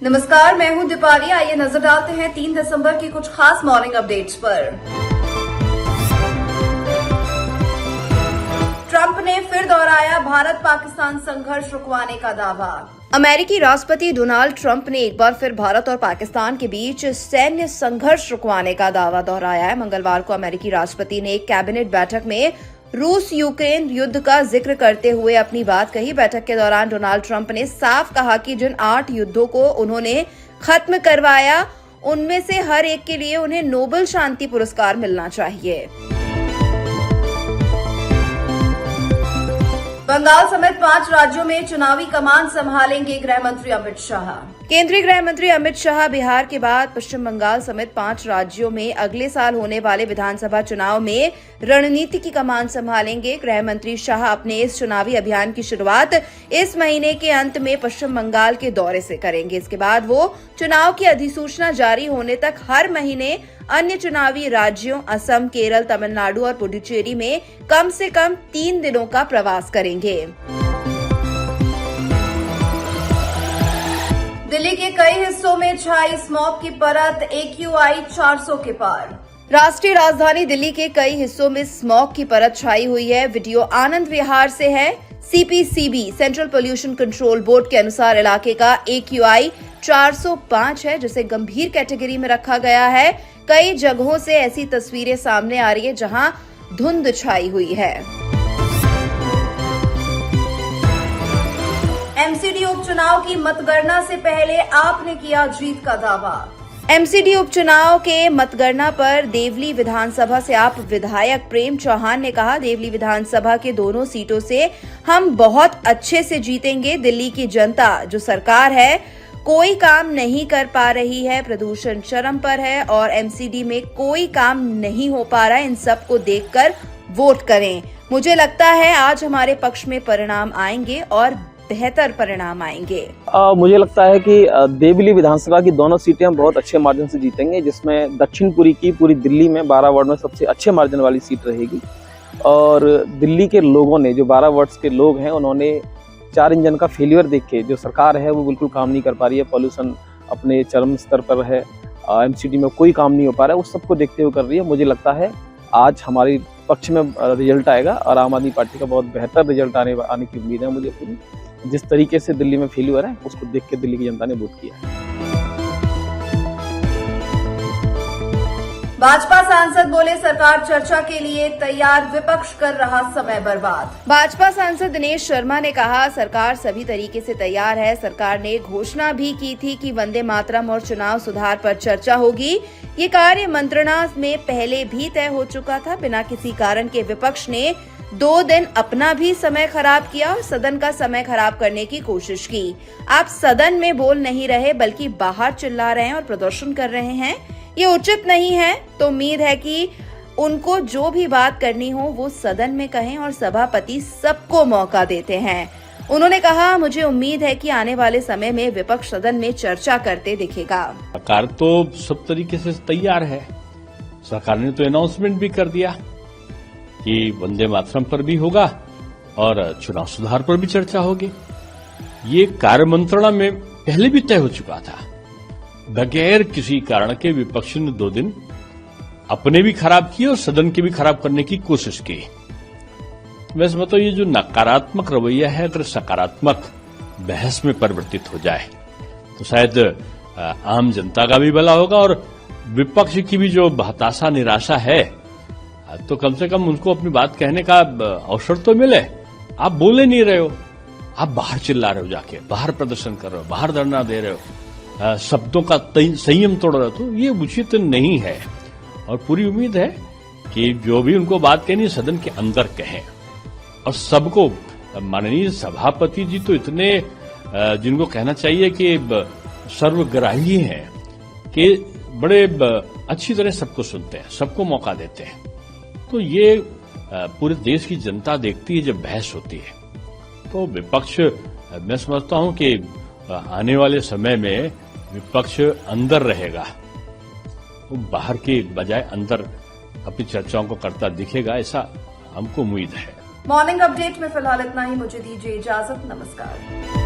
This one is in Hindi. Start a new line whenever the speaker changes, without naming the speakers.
नमस्कार, मैं हूं दीपाली। आइए नजर डालते हैं 3 दिसंबर की कुछ खास मॉर्निंग अपडेट्स पर। ट्रंप ने फिर दोहराया भारत पाकिस्तान संघर्ष रुकवाने का दावा। अमेरिकी राष्ट्रपति डोनाल्ड ट्रंप ने एक बार फिर भारत और पाकिस्तान के बीच सैन्य संघर्ष रुकवाने का दावा दोहराया है। मंगलवार को अमेरिकी राष्ट्रपति ने एक कैबिनेट बैठक में रूस यूक्रेन युद्ध का जिक्र करते हुए अपनी बात कही। बैठक के दौरान डोनाल्ड ट्रंप ने साफ कहा कि जिन 8 युद्धों को उन्होंने खत्म करवाया, उनमें से हर एक के लिए उन्हें नोबेल शांति पुरस्कार मिलना चाहिए। बंगाल समेत 5 राज्यों में चुनावी कमान संभालेंगे गृह मंत्री अमित शाह। केंद्रीय गृह मंत्री अमित शाह बिहार के बाद पश्चिम बंगाल समेत 5 राज्यों में अगले साल होने वाले विधानसभा चुनाव में रणनीति की कमान संभालेंगे। गृह मंत्री शाह अपने इस चुनावी अभियान की शुरुआत इस महीने के अंत में पश्चिम बंगाल के दौरे से करेंगे। इसके बाद वो चुनाव की अधिसूचना जारी होने तक हर महीने अन्य चुनावी राज्यों असम, केरल, तमिलनाडु और पुडुचेरी में कम से कम 3 दिनों का प्रवास करेंगे। दिल्ली के कई हिस्सों में छाई स्मॉग की परत, AQI 400 के पार। राष्ट्रीय राजधानी दिल्ली के कई हिस्सों में स्मॉग की परत छाई हुई है। वीडियो आनंद विहार से है। CPCB central pollution control board के अनुसार इलाके का AQI 405 है, जिसे गंभीर कैटेगरी में रखा गया है। कई जगहों से ऐसी तस्वीरें सामने आ रही है जहां धुंध छाई हुई है। MCD उपचुनाव की मतगणना से पहले आपने किया जीत का दावा। MCD उपचुनाव के मतगणना पर देवली विधानसभा से आप विधायक प्रेम चौहान ने कहा, देवली विधानसभा के दोनों सीटों से हम बहुत अच्छे से जीतेंगे। दिल्ली की जनता जो सरकार है कोई काम नहीं कर पा रही है, प्रदूषण चरम पर है और MCD में कोई काम नहीं हो पा रहा है। इन सब को देखकर वोट करें। मुझे लगता है आज हमारे पक्ष में परिणाम आएंगे और बेहतर परिणाम आएंगे।
मुझे लगता है कि देवली विधानसभा की दोनों सीटें हम बहुत अच्छे मार्जिन से जीतेंगे, जिसमें दक्षिणपुरी की पूरी दिल्ली में 12 वार्ड में सबसे अच्छे मार्जिन वाली सीट रहेगी। और दिल्ली के लोगों ने, जो 12 वार्ड्स के लोग हैं, उन्होंने 4 इंजन का फेलियर देख के, जो सरकार है वो बिल्कुल काम नहीं कर पा रही है, पॉल्यूशन अपने चरम स्तर पर है, MCD में कोई काम नहीं हो पा रहा है, उस सबको देखते हुए कर रही है। मुझे लगता है आज हमारे पक्ष में रिजल्ट आएगा और आम आदमी पार्टी का बहुत बेहतर रिजल्ट आने की उम्मीद है मुझे पूरी। जिस तरीके से दिल्ली में फेलियर है उसको देख के दिल्ली की जनता ने वोट किया है।
भाजपा सांसद बोले, सरकार चर्चा के लिए तैयार, विपक्ष कर रहा समय बर्बाद। भाजपा सांसद दिनेश शर्मा ने कहा, सरकार सभी तरीके से तैयार है। सरकार ने घोषणा भी की थी कि वंदे मातरम और चुनाव सुधार पर चर्चा होगी। ये कार्य मंत्रणा में पहले भी तय हो चुका था। बिना किसी कारण के विपक्ष ने 2 दिन अपना भी समय खराब किया और सदन का समय खराब करने की कोशिश की। आप सदन में बोल नहीं रहे बल्कि बाहर चिल्ला रहे हैं और प्रदर्शन कर रहे हैं। ये उचित नहीं है। तो उम्मीद है कि उनको जो भी बात करनी हो वो सदन में कहें और सभापति सबको मौका देते हैं। उन्होंने कहा, मुझे उम्मीद है कि आने वाले समय में विपक्ष सदन में चर्चा करते दिखेगा।
सरकार तो सब तरीके से तैयार है। सरकार ने तो अनाउंसमेंट भी कर दिया कि वंदे मातरम पर भी होगा और चुनाव सुधार पर भी चर्चा होगी। ये कार्य मंत्रणा में पहले भी तय हो चुका था। बगैर किसी कारण के विपक्ष ने 2 दिन अपने भी खराब किए और सदन के भी खराब करने की कोशिश की। वैसे मतलब ये जो नकारात्मक रवैया है, अगर सकारात्मक बहस में परिवर्तित हो जाए तो शायद आम जनता का भी भला होगा और विपक्ष की भी जो हताशा निराशा है, तो कम से कम उनको अपनी बात कहने का अवसर तो मिले। आप बोले नहीं रहे हो, आप बाहर चिल्ला रहे हो, जाके बाहर प्रदर्शन कर रहे हो, बाहर धरना दे रहे हो, शब्दों का संयम तोड़ रहे हो, तो ये उचित नहीं है। और पूरी उम्मीद है कि जो भी उनको बात कहनी सदन के अंदर कहें और सबको। माननीय सभापति जी तो इतने जिनको कहना चाहिए कि सर्वग्राही हैं कि बड़े अच्छी तरह सबको सुनते हैं, सबको मौका देते हैं। तो ये पूरे देश की जनता देखती है जब बहस होती है। तो विपक्ष, मैं समझता हूं कि आने वाले समय में विपक्ष अंदर रहेगा, वो बाहर के बजाय अंदर अपनी चर्चाओं को करता दिखेगा, ऐसा हमको उम्मीद है।
मॉर्निंग अपडेट में फिलहाल इतना ही। मुझे दीजिए इजाजत। नमस्कार।